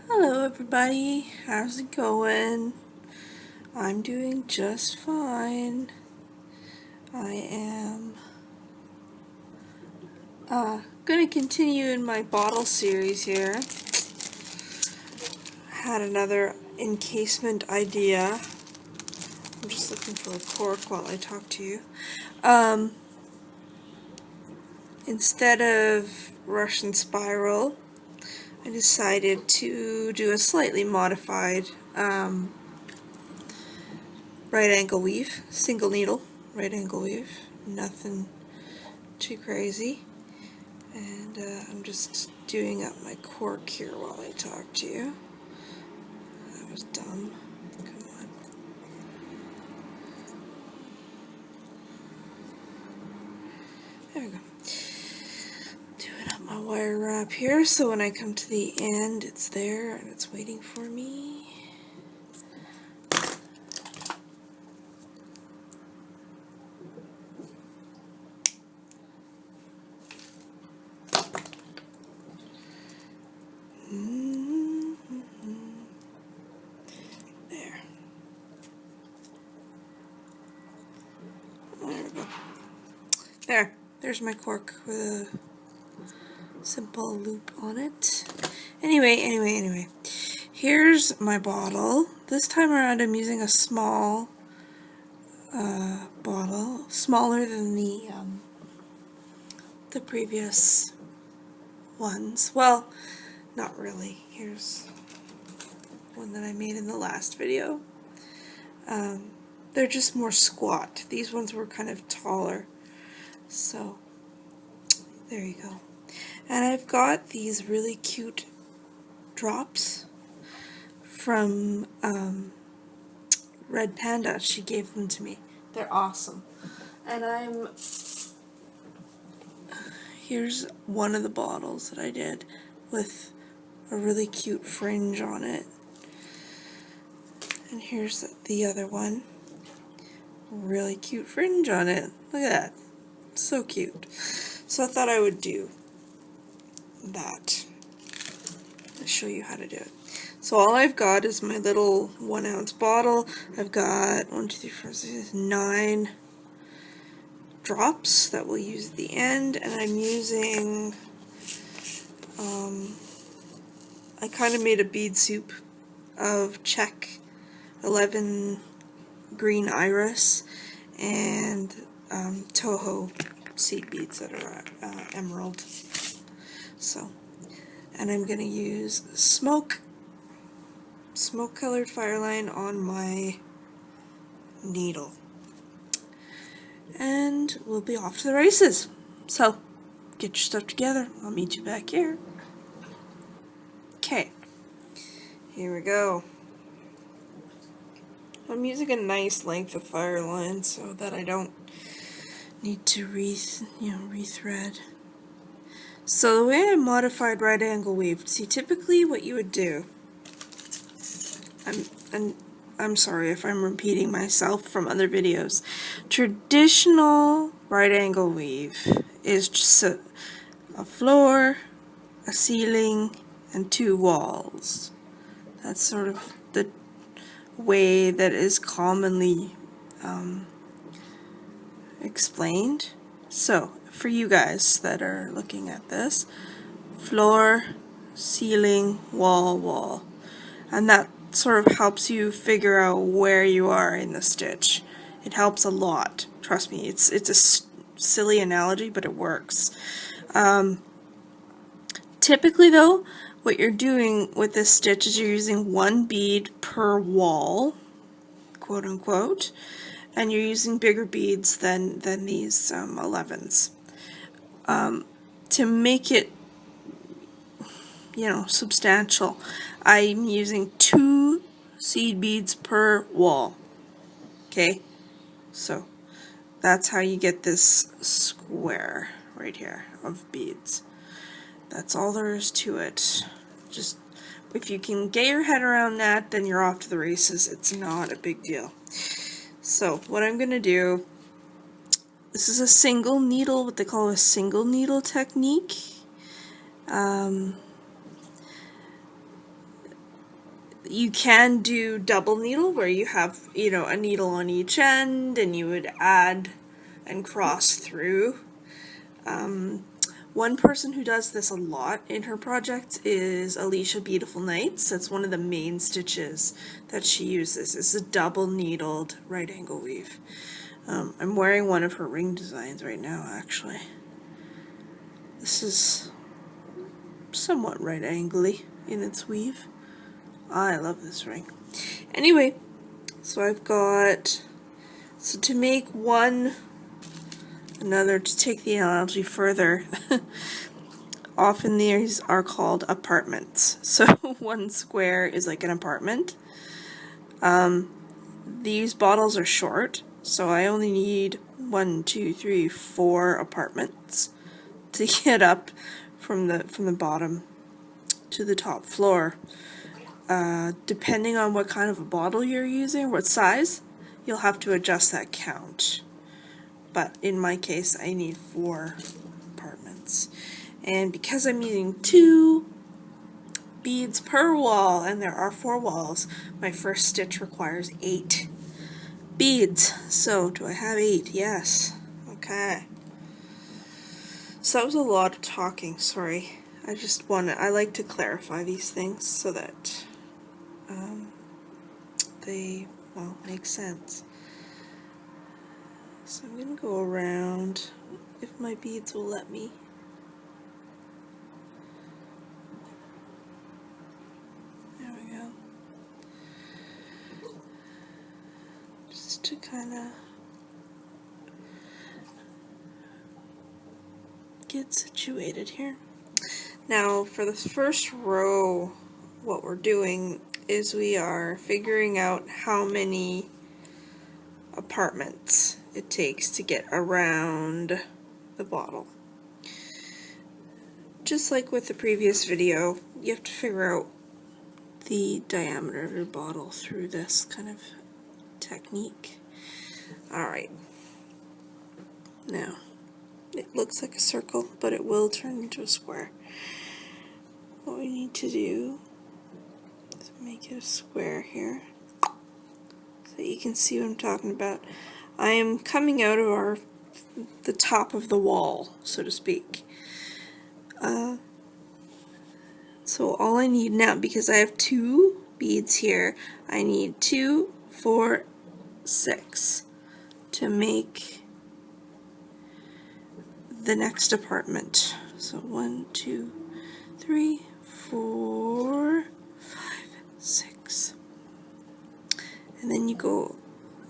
Hello everybody, how's it going? I'm doing just fine. I am gonna continue in my bottle series here. Had another encasement idea. I'm just looking for a cork while I talk to you. Instead of Russian spiral, I decided to do a slightly modified right angle weave, single needle right angle weave, nothing too crazy. And I'm just doing up my cork here while I talk to you. That was dumb. Come on. There we go. Doing up my wire wrap here so when I come to the end it's there and it's waiting for me. There. There we go. There's my cork with a simple loop on it. Anyway. Here's my bottle. This time around I'm using a small bottle, smaller than the previous ones. Well, not really. Here's one that I made in the last video. They're just more squat. These ones were kind of taller. So, there you go. And I've got these really cute drops from Red Panda. She gave them to me. They're awesome. And here's one of the bottles that I did with a really cute fringe on it. And here's the other one. Really cute fringe on it. Look at that. So cute. So I thought I would do that. I'll show you how to do it. So all I've got is my little 1 ounce bottle. I've got 1, 2, 3, 4, 6, 9 drops that we'll use at the end, and I'm using I kind of made a bead soup of Czech 11 green iris and Toho seed beads that are emerald. So, and I'm going to use smoke colored fireline on my needle. And we'll be off to the races. So, get your stuff together. I'll meet you back here. Okay, here we go. I'm using a nice length of fire line so that I don't need to rethread. So the way I modified right angle weave, see, typically what you would do, I'm sorry if I'm repeating myself from other videos, traditional right angle weave is just a floor, a ceiling, and 2 walls. That's sort of the way that is commonly explained. So, for you guys that are looking at this, floor, ceiling, wall, wall. And that sort of helps you figure out where you are in the stitch. It helps a lot. Trust me, it's a silly analogy, but it works. Typically though, what you're doing with this stitch is you're using 1 bead per wall, quote unquote, and you're using bigger beads than these 11s. To make it, substantial, I'm using 2 seed beads per wall. Okay, so that's how you get this square right here of beads. That's all there is to it. Just, if you can get your head around that, then you're off to the races. It's not a big deal. So, what I'm going to do, this is a single needle, what they call a single needle technique. You can do double needle where you have, you know, a needle on each end and you would add and cross through. One person who does this a lot in her projects is Alicia Beautiful Nights. That's one of the main stitches that she uses. It's a double needled right angle weave. I'm wearing one of her ring designs right now, actually. This is somewhat right angly in its weave. I love this ring. Anyway, so I've got, so to make one, another, to take the analogy further, often these are called apartments. So one square is like an apartment. These bottles are short, so I only need 1, 2, 3, 4 apartments to get up from the bottom to the top floor. Depending on what kind of a bottle you're using, what size, you'll have to adjust that count. But in my case, I need 4 apartments. And because I'm using 2 beads per wall, and there are 4 walls, my first stitch requires 8 beads. So, do I have 8? Yes. Okay. So that was a lot of talking, sorry. I like to clarify these things so that they, well, make sense. So I'm going to go around, if my beads will let me. There we go. Just to kind of get situated here. Now for the first row, what we're doing is we are figuring out how many apartments it takes to get around the bottle. Just like with the previous video, you have to figure out the diameter of your bottle through this kind of technique. Alright, now it looks like a circle, but it will turn into a square. What we need to do is make it a square here so you can see what I'm talking about. I am coming out of the top of the wall, so to speak. So all I need now, because I have 2 beads here, I need 2, 4, 6 to make the next apartment. So 1, 2, 3, 4, 5, 6. And then you go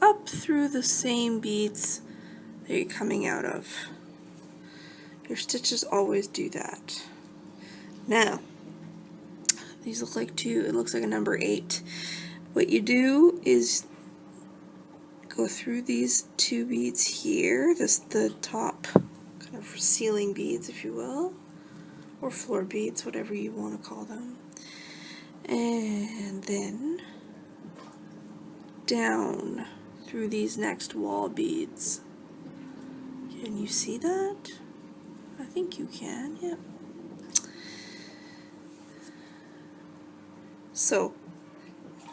up through the same beads that you're coming out of. Your stitches always do that. Now, these look like 2, it looks like a number 8. What you do is go through these 2 beads here, the top kind of ceiling beads, if you will, or floor beads, whatever you want to call them, and then down through these next wall beads. Can you see that? I think you can, yep. So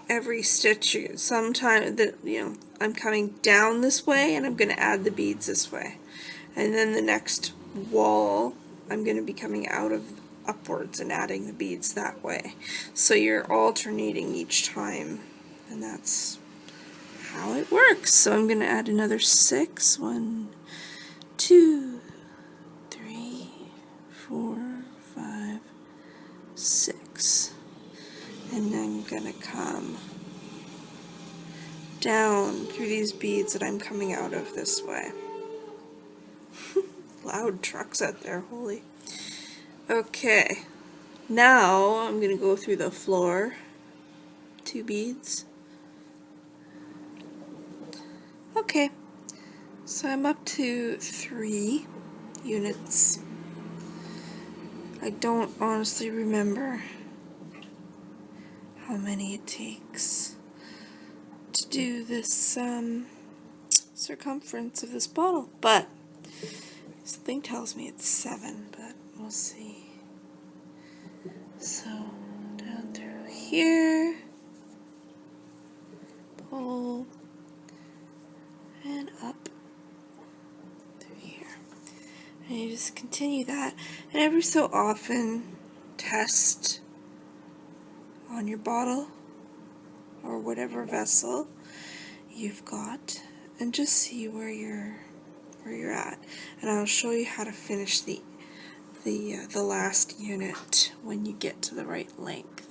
every stitch, sometime that, you know, I'm coming down this way and I'm going to add the beads this way, and then the next wall I'm going to be coming out of upwards and adding the beads that way. So you're alternating each time, and that's how it works. So I'm going to add another 6. 1, 2, 3, 4, 5, 6. And then I'm going to come down through these beads that I'm coming out of this way. Loud trucks out there, holy. Okay, now I'm going to go through the floor, 2 beads. Okay, so I'm up to 3 units. I don't honestly remember how many it takes to do this circumference of this bottle, but this thing tells me it's 7, but we'll see. So down through here, pull and up through here. And you just continue that, and every so often test on your bottle or whatever vessel you've got and just see where you're at. And I'll show you how to finish the last unit when you get to the right length.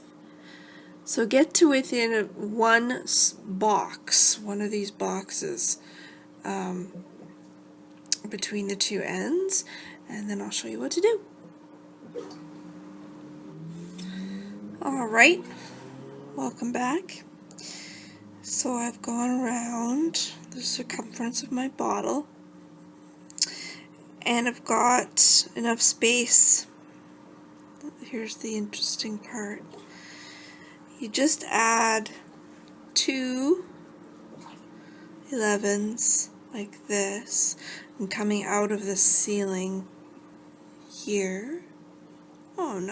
So get to within one box, one of these boxes, between the two ends, and then I'll show you what to do. Alright, welcome back. So I've gone around the circumference of my bottle, and I've got enough space. Here's the interesting part. You just add 2 11s like this, and coming out of the ceiling here. Oh, I'm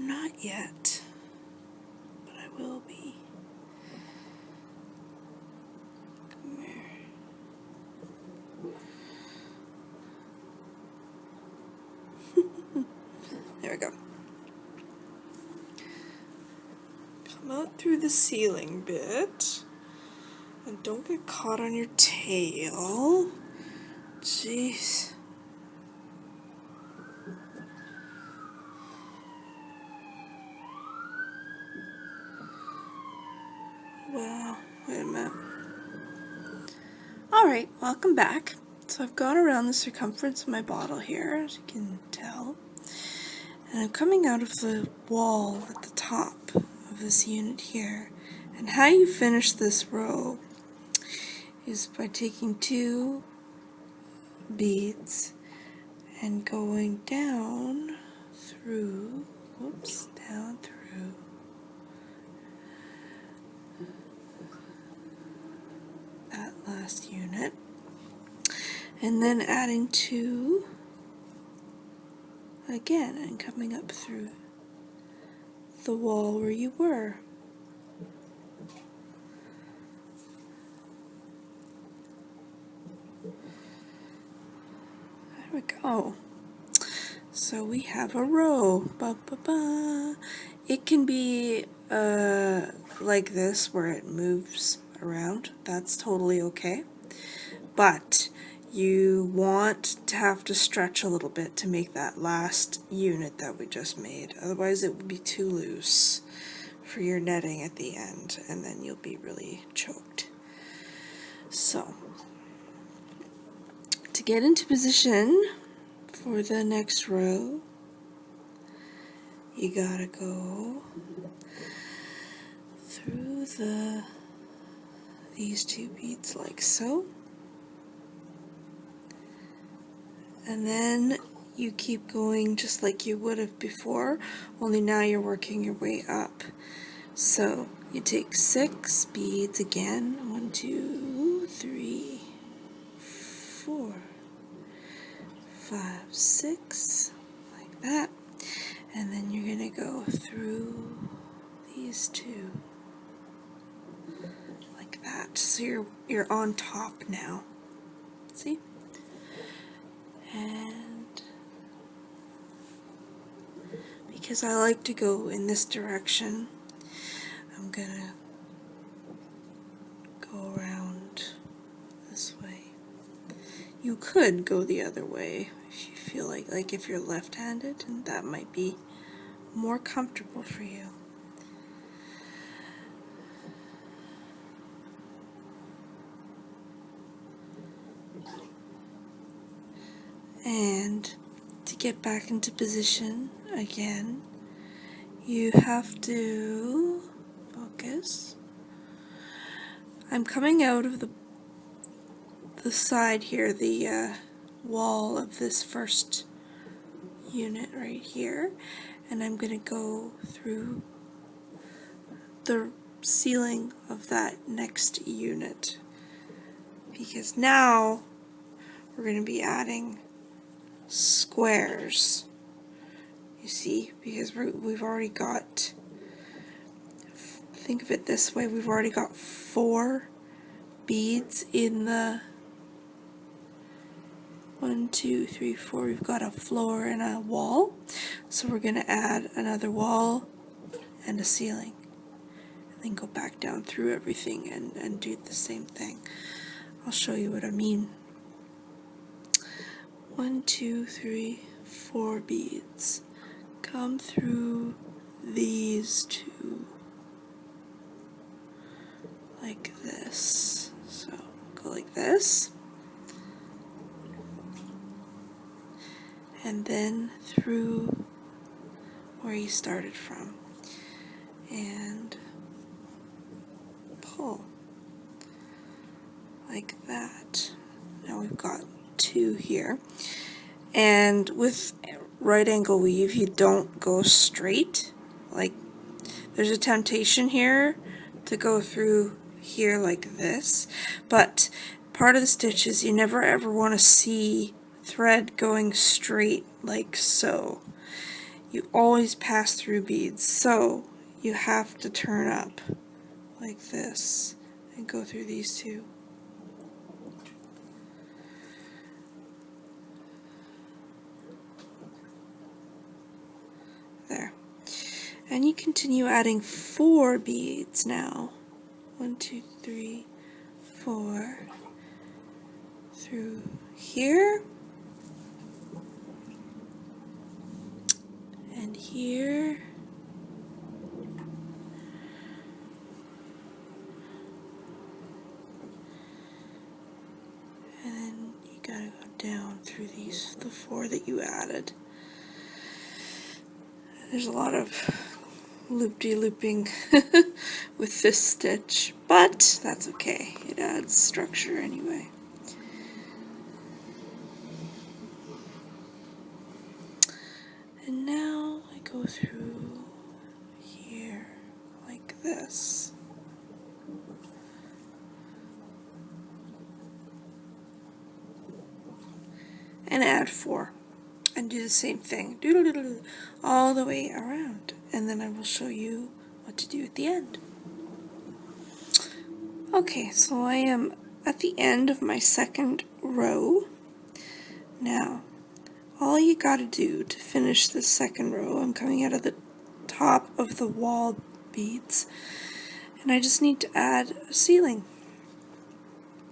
not yet, but I will be. Come here. There we go. Come out through the ceiling bit, and don't get caught on your tail. Jeez. Wow, wait a minute. Alright, welcome back. So I've gone around the circumference of my bottle here, as you can tell. And I'm coming out of the wall at the top of this unit here. And how you finish this row is by taking 2 beads and going down through, down through that last unit, and then adding 2 again and coming up through the wall where you were. There we go. So we have a row. Ba, ba, ba. It can be like this where it moves around. That's totally okay. But you want to have to stretch a little bit to make that last unit that we just made. Otherwise it would be too loose for your netting at the end, and then you'll be really choked. So, to get into position for the next row, you gotta go through these 2 beads like so. And then you keep going just like you would have before, only now you're working your way up. So you take 6 beads again, 1, 2, 3, 4, 5, 6, like that. And then you're going to go through these 2, like that. So you're on top now. See? And because I like to go in this direction, I'm gonna go around this way. You could go the other way if you feel like if you're left-handed, and that might be more comfortable for you. And to get back into position again, you have to focus. I'm coming out of the side here, the wall of this first unit right here, and I'm going to go through the ceiling of that next unit, because now we're going to be adding squares, you see, because we've already got think of it this way, we've already got 4 beads in the 1, 2, 3, 4. We've got a floor and a wall, so we're going to add another wall and a ceiling, and then go back down through everything and do the same thing. I'll show you what I mean. 1, 2, 3, 4 beads come through these 2 like this. So go like this, and then through where you started from, and pull like that. Now we've got 2 here, and with right angle weave you don't go straight. Like, there's a temptation here to go through here like this, but part of the stitch is you never ever want to see thread going straight like so. You always pass through beads, so you have to turn up like this and go through these 2. There. And you continue adding 4 beads now. 1, 2, 3, 4 through here and here and then you gotta go down through the 4 that you added. There's a lot of loop-de-looping with this stitch, but that's okay. It adds structure anyway. And now I go through here like this. And add 4. And do the same thing, doodle-doodle, all the way around, and then I will show you what to do at the end. Okay, so I am at the end of my 2nd row. Now, all you gotta do to finish the 2nd row, I'm coming out of the top of the wall beads, and I just need to add a ceiling.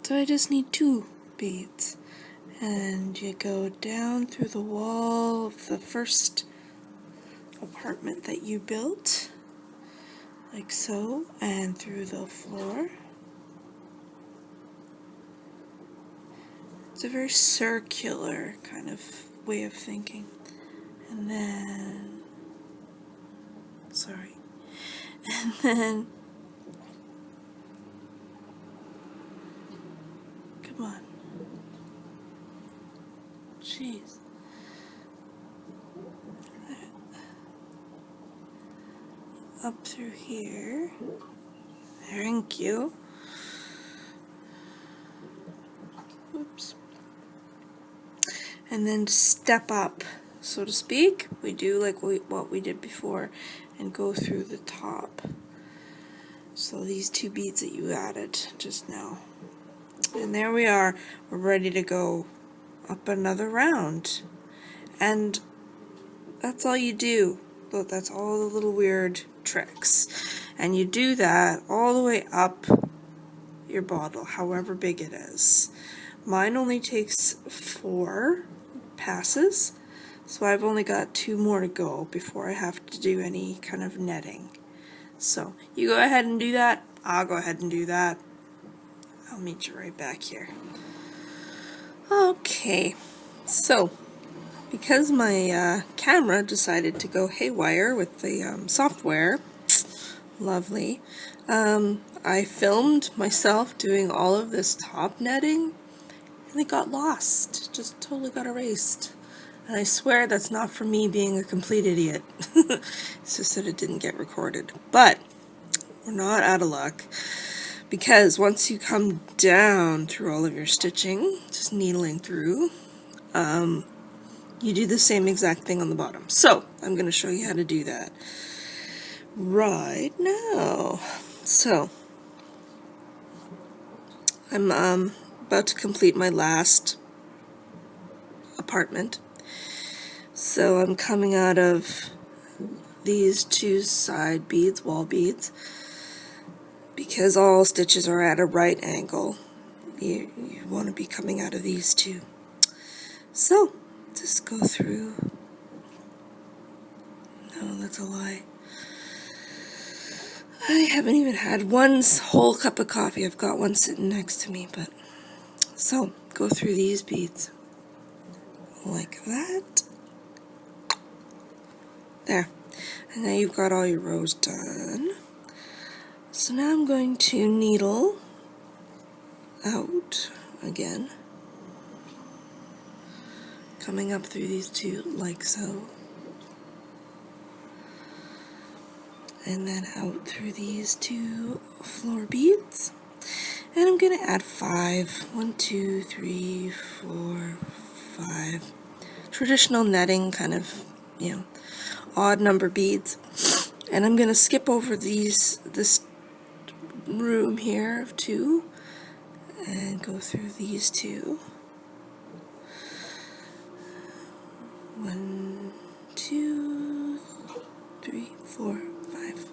So I just need 2 beads. And you go down through the wall of the first apartment that you built, like so, and through the floor. It's a very circular kind of way of thinking. And then, sorry, and then, come on. Jeez. Up through here. Thank you. Oops. And then step up, so to speak. We do like what we did before and go through the top. So these 2 beads that you added just now. And there we are. We're ready to go up another round, and that's all you do. Look, that's all the little weird tricks, and you do that all the way up your bottle, however big it is. Mine only takes 4 passes, so I've only got 2 more to go before I have to do any kind of netting. So you go ahead and do that, I'll go ahead and do that. I'll meet you right back here. Okay, so because my camera decided to go haywire with the software, lovely, I filmed myself doing all of this top netting, and it got lost, just totally got erased. And I swear that's not for me being a complete idiot. It's just that it didn't get recorded. But we're not out of luck, because once you come down through all of your stitching, just needling through, you do the same exact thing on the bottom. So I'm going to show you how to do that right now. So I'm about to complete my last apartment. So I'm coming out of these two side beads, wall beads, because all stitches are at a right angle. You want to be coming out of these two. So just go through. No, that's a lie. I haven't even had one whole cup of coffee. I've got one sitting next to me, but so go through these beads like that. There. And now you've got all your rows done. So now I'm going to needle out again, coming up through these two like so, and then out through these two floor beads, and I'm going to add 5. 1, 2, 3, 4, 5 traditional netting kind of, odd number beads. And I'm going to skip over this room here of 2 and go through these 2. 1, 2, 3, 4, 5.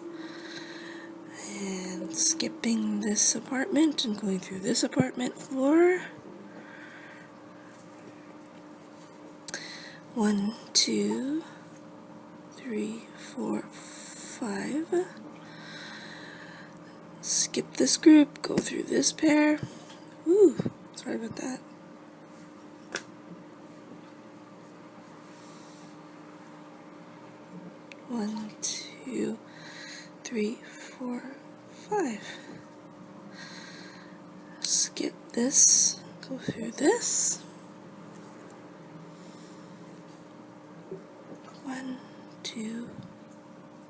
And skipping this apartment and going through this apartment floor. 1, 2, 3, 4, 5. Skip this group, go through this pair. Ooh, sorry about that. One, 2, 3, 4, 5. Skip this, go through this. 1, 2,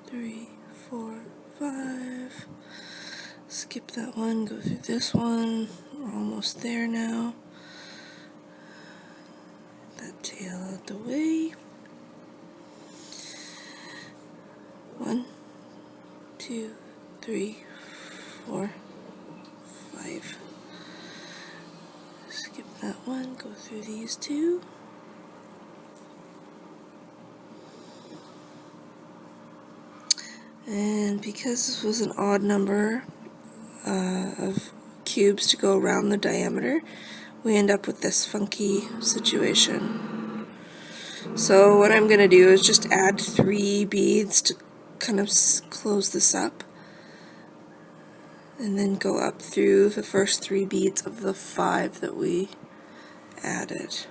3, 4, 5. Skip that one, go through this one. We're almost there now. Get that tail out the way. 1, 2, 3, 4, 5. Skip that one, go through these 2. And because this was an odd number of cubes to go around the diameter, we end up with this funky situation. So what I'm going to do is just add 3 beads to kind of close this up, and then go up through the first 3 beads of the 5 that we added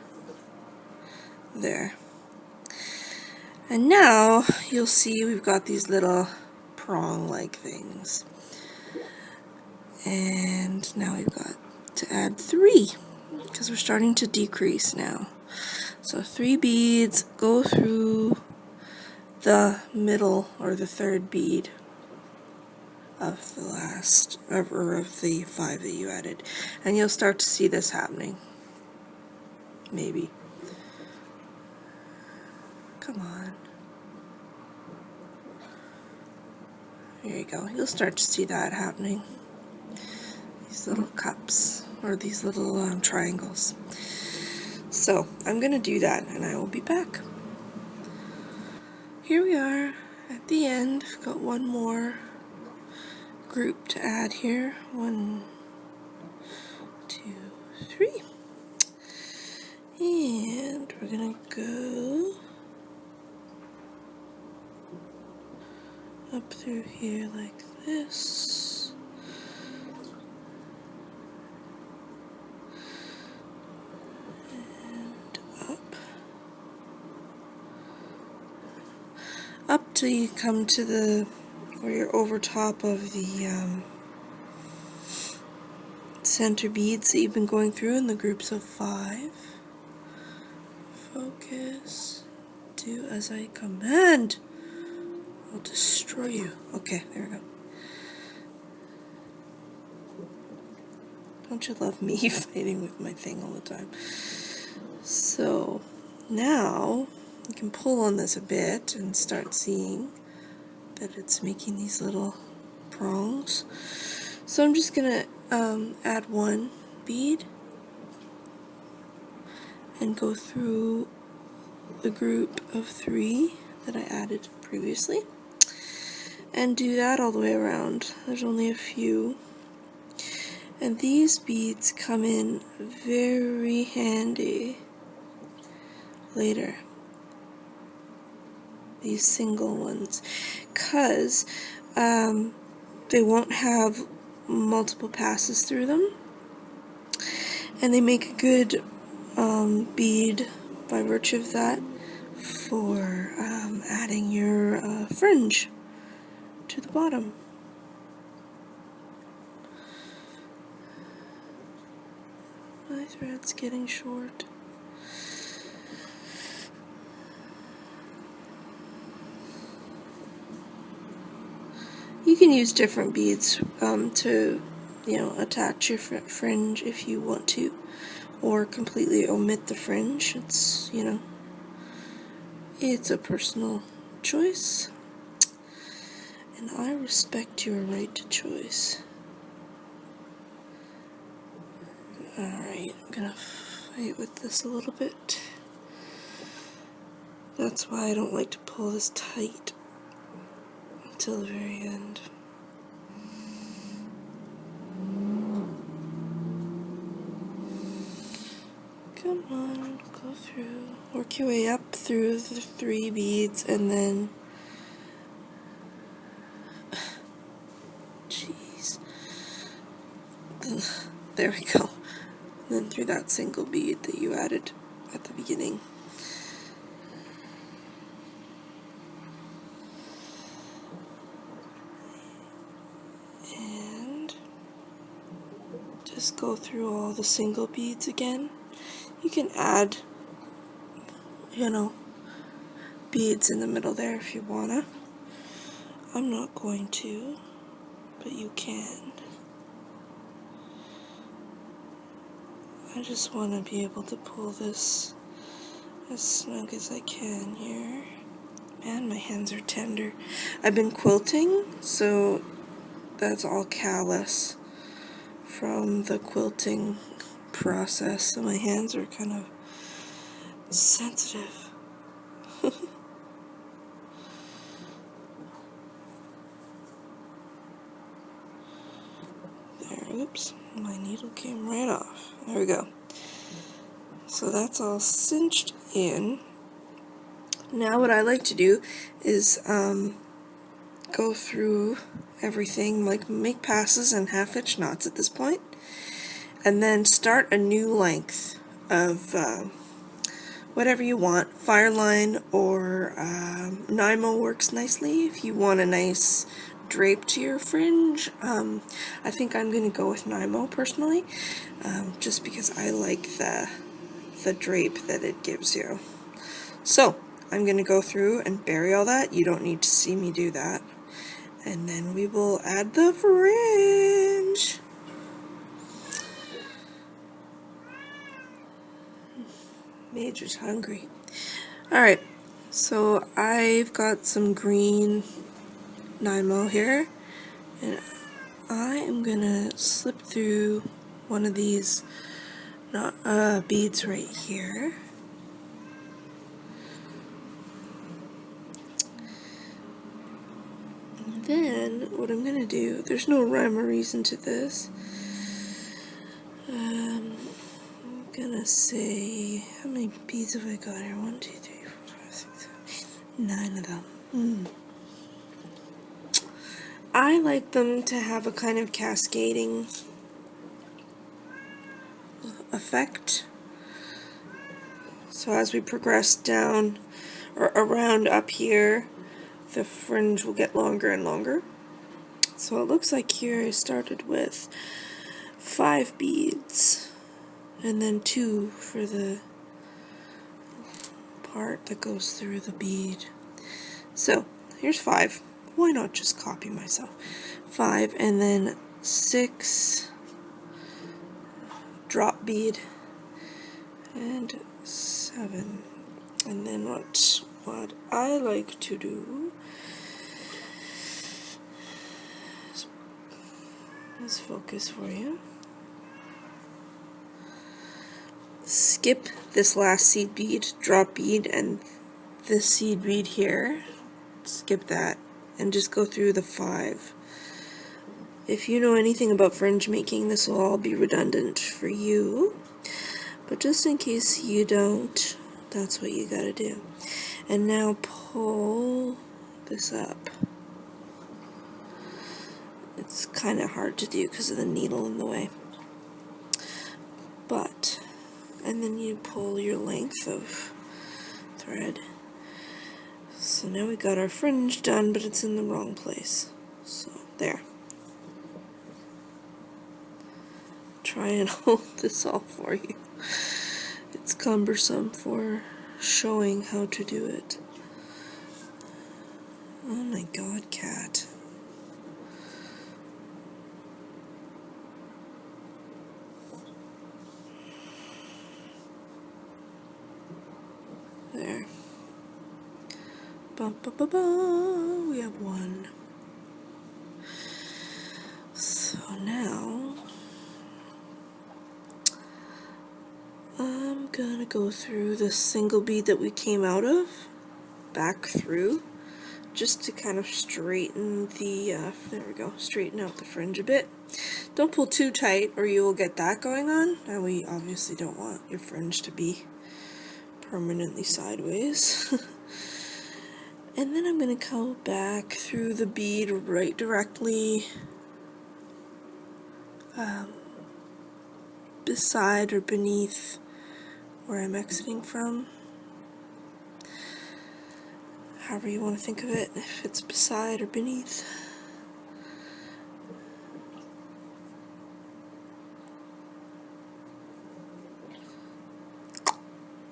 there. And now you'll see we've got these little prong-like things. And now we've got to add 3 because we're starting to decrease now. So 3 beads, go through the middle or the 3rd bead of the last, or of the 5 that you added. And you'll start to see this happening. Maybe. Come on. There you go. You'll start to see that happening. These little cups, or these little triangles. So I'm going to do that and I will be back. Here we are at the end. I've got one more group to add here. 1, 2, 3. And we're going to go up through here like this. And up till you come to the, where you're over top of the center beads that you've been going through in the groups of 5. Focus. Do as I command. I'll destroy you. Okay, there we go. Don't you love me fighting with my thing all the time? So now you can pull on this a bit and start seeing that it's making these little prongs. So I'm just gonna add one bead and go through the group of 3 that I added previously and do that all the way around. There's only a few, and these beads come in very handy later, these single ones, because they won't have multiple passes through them, and they make a good bead by virtue of that for adding your fringe to the bottom. My thread's getting short. You can use different beads to, attach your fringe if you want to, or completely omit the fringe. It's, it's a personal choice, and I respect your right to choice. Alright, I'm gonna fight with this a little bit. That's why I don't like to pull this tight until the very end. Come on, go through. Work your way up through the 3 beads, and then jeez. There we go. And then through that single bead that you added at the beginning. And just go through all the single beads again. You can add, beads in the middle there if you wanna. I'm not going to, but you can. I just want to be able to pull this as snug as I can here. Man, my hands are tender. I've been quilting, so that's all callus from the quilting process, so my hands are kind of sensitive. There, oops, my needle came right off. There we go. So that's all cinched in. Now what I like to do is go through everything, like make passes and half-hitch knots at this point, and then start a new length of whatever you want. Fireline or Nymo works nicely if you want a nice drape to your fringe. I think I'm going to go with Nymo personally, just because I like the drape that it gives you. So I'm going to go through and bury all that. You don't need to see me do that. And then we will add the fringe. Major's hungry. Alright, so I've got some green Nymo here, and I am gonna slip through one of these beads right here. And then what I'm gonna do, there's no rhyme or reason to this. I'm gonna say, how many beads have I got here? 1, 2, 3, 4, 5, 6, 7, 8, 9 of them. I like them to have a kind of cascading effect. So as we progress down or around up here, the fringe will get longer and longer. So it looks like here I started with 5 beads and then 2 for the part that goes through the bead. So here's 5. Why not just copy myself? 5 and then 6 drop bead and 7. And then what I like to do is Let's focus for you. Skip this last seed bead, drop bead, and this seed bead here. Skip that and just go through the 5. If you know anything about fringe making, this will all be redundant for you, but just in case you don't, that's what you gotta do. And now pull this up. It's kind of hard to do because of the needle in the way, but, and then you pull your length of thread. So now we got our fringe done, but it's in the wrong place. So there. Try and hold this all for you. It's cumbersome for showing how to do it. Oh my god, cat. There. Ba, ba, ba, ba. We have 1. So now I'm gonna go through the single bead that we came out of, back through, just to kind of straighten the, there we go, straighten out the fringe a bit. Don't pull too tight or you will get that going on, and we obviously don't want your fringe to be permanently sideways. And then I'm going to go back through the bead right directly beside or beneath where I'm exiting from. However you want to think of it, if it's beside or beneath.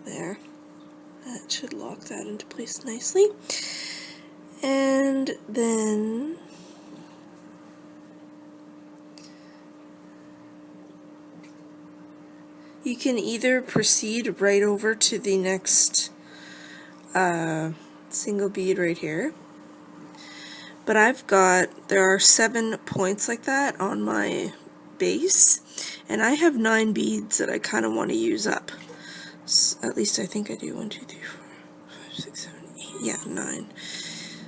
There. That should lock that into place nicely. And then you can either proceed right over to the next single bead right here, but there are 7 points like that on my base, and I have 9 beads that I kind of want to use up. At least I think I do. 1, 2, 3, 4, 5, 6, 7, 8. Yeah, 9.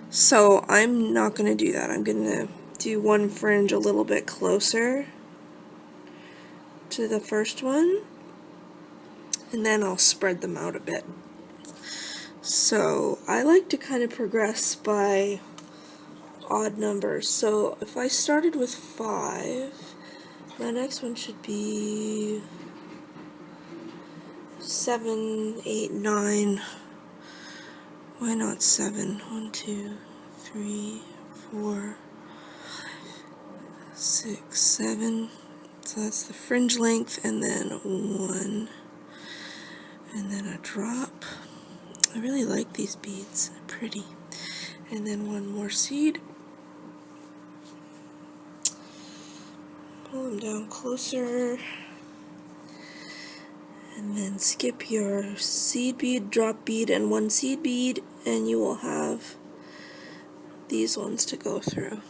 So I'm not going to do that. I'm going to do one fringe a little bit closer to the first one, and then I'll spread them out a bit. So I like to kind of progress by odd numbers. So if I started with 5, my next one should be 7, 8, 9. Why not 7? 1, 2, 3, 4, 6, 7. So that's the fringe length, and then 1, and then a drop. I really like these beads, they're pretty. And then 1 more seed. Pull them down closer. And then skip your seed bead, drop bead, and 1 seed bead, and you will have these ones to go through.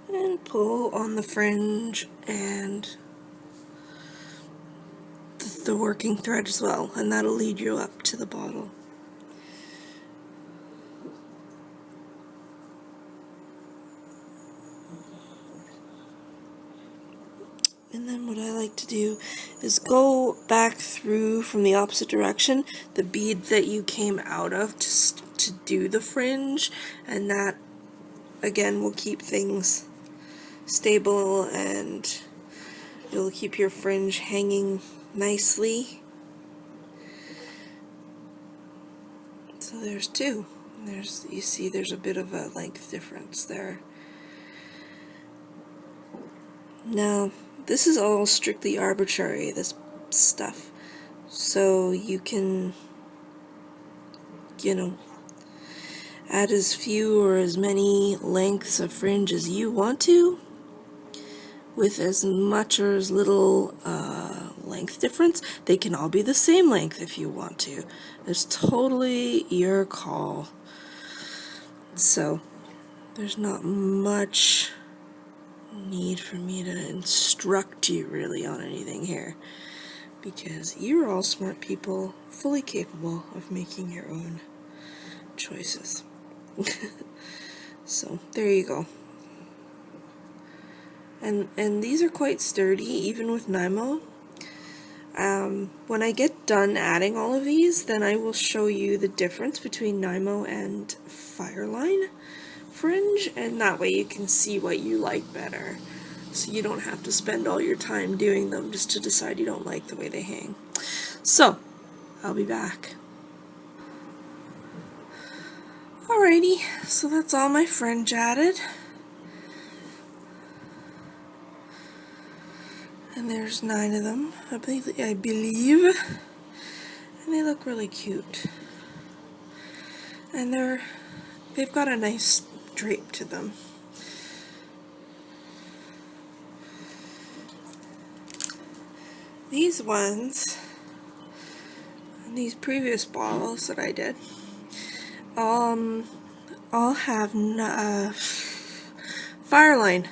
And pull on the fringe and the working thread as well, and that'll lead you up to the bottle. And then what I like to do is go back through from the opposite direction, the bead that you came out of to do the fringe, and that again will keep things stable and it'll keep your fringe hanging nicely. So there's 2. You see there's a bit of a length difference there. Now this is all strictly arbitrary, this stuff, so you can, add as few or as many lengths of fringe as you want to, with as much or as little length difference. They can all be the same length if you want to. It's totally your call. So there's not much need for me to instruct you really on anything here, because you're all smart people, fully capable of making your own choices. So there you go. And these are quite sturdy, even with Nymo. When I get done adding all of these, then I will show you the difference between Nymo and Fireline fringe, and that way you can see what you like better. So you don't have to spend all your time doing them just to decide you don't like the way they hang. So, I'll be back. Alrighty, so that's all my fringe added. And there's 9 of them, I believe. And they look really cute. And they've got a nice drape to them. These ones, these previous bottles that I did, all have Fireline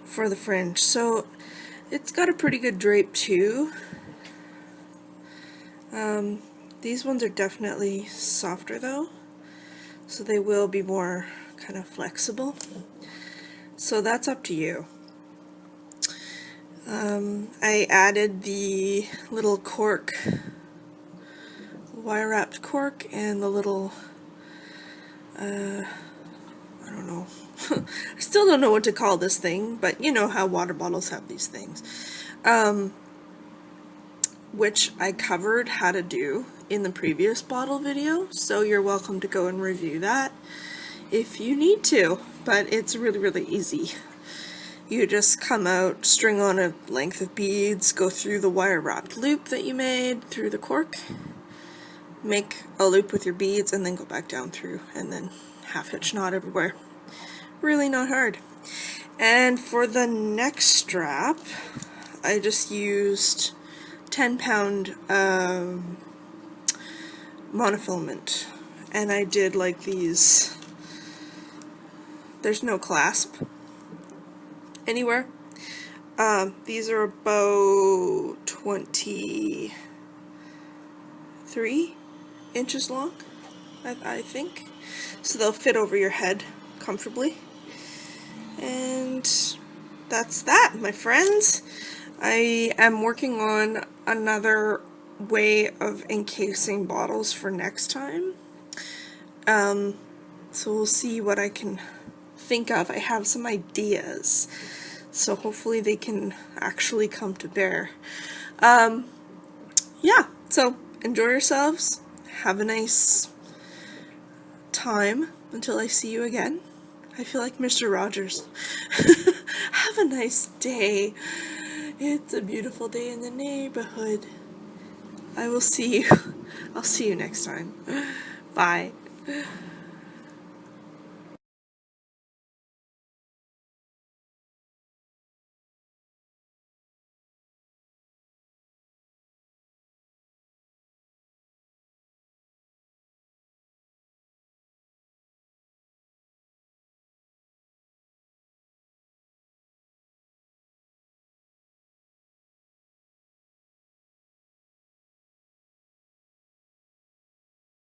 for the fringe, so it's got a pretty good drape too. These ones are definitely softer though, so they will be more kind of flexible. So that's up to you. I added the little cork, wire wrapped cork, and the little, I don't know, I still don't know what to call this thing, but you know how water bottles have these things, which I covered how to do in the previous bottle video, so you're welcome to go and review that if you need to, but it's really, really easy. You just come out, string on a length of beads, go through the wire wrapped loop that you made through the cork, make a loop with your beads, and then go back down through, and then half hitch knot everywhere. Really not hard. And for the neck strap, I just used 10-pound monofilament, and I did like these. There's no clasp anywhere. These are about 23 inches long, I think. So they'll fit over your head comfortably. And that's that, my friends. I am working on another way of encasing bottles for next time. So we'll see what I can think of. I have some ideas, so hopefully they can actually come to bear. Yeah, so enjoy yourselves, have a nice time until I see you again. I feel like Mr. Rogers. Have a nice day. It's a beautiful day in the neighborhood. I will see you. I'll see you next time. Bye.